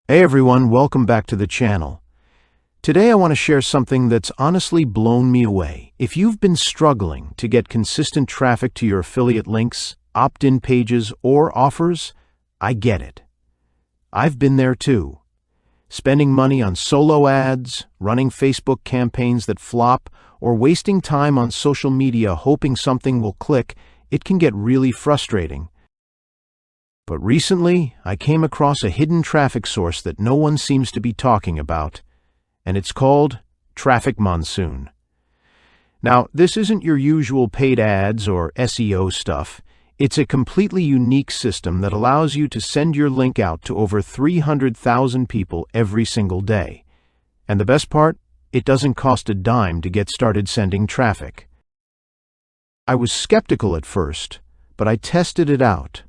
Hey everyone, welcome back to the channel. Today I want to share something that's honestly blown me away. If you've been struggling to get consistent traffic to your affiliate links, opt-in pages, or offers, I get it. I've been there too. Spending money on solo ads, running Facebook campaigns that flop, or wasting time on social media hoping something will click, it can get really frustrating. But recently, I came across a hidden traffic source that no one seems to be talking about, and it's called Traffic Monsoon. Now, this isn't your usual paid ads or SEO stuff. It's a completely unique system that allows you to send your link out to over 300,000 people every single day. And the best part? It doesn't cost a dime to get started sending traffic. I was skeptical at first, but I tested it out.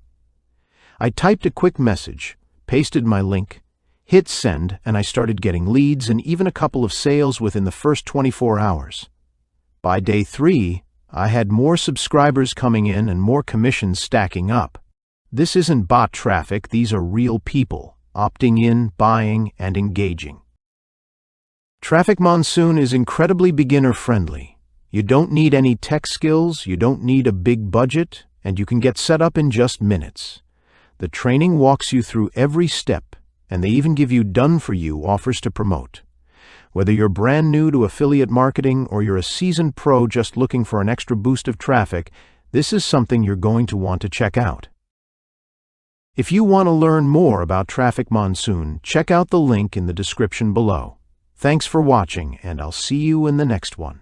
I typed a quick message, pasted my link, hit send, and I started getting leads and even a couple of sales within the first 24 hours. By day 3, I had more subscribers coming in and more commissions stacking up. This isn't bot traffic, these are real people, opting in, buying, and engaging. Traffic Monsoon is incredibly beginner-friendly. You don't need any tech skills, you don't need a big budget, and you can get set up in just minutes. The training walks you through every step, and they even give you done-for-you offers to promote. Whether you're brand new to affiliate marketing or you're a seasoned pro just looking for an extra boost of traffic, this is something you're going to want to check out. If you want to learn more about Traffic Monsoon, check out the link in the description below. Thanks for watching, and I'll see you in the next one.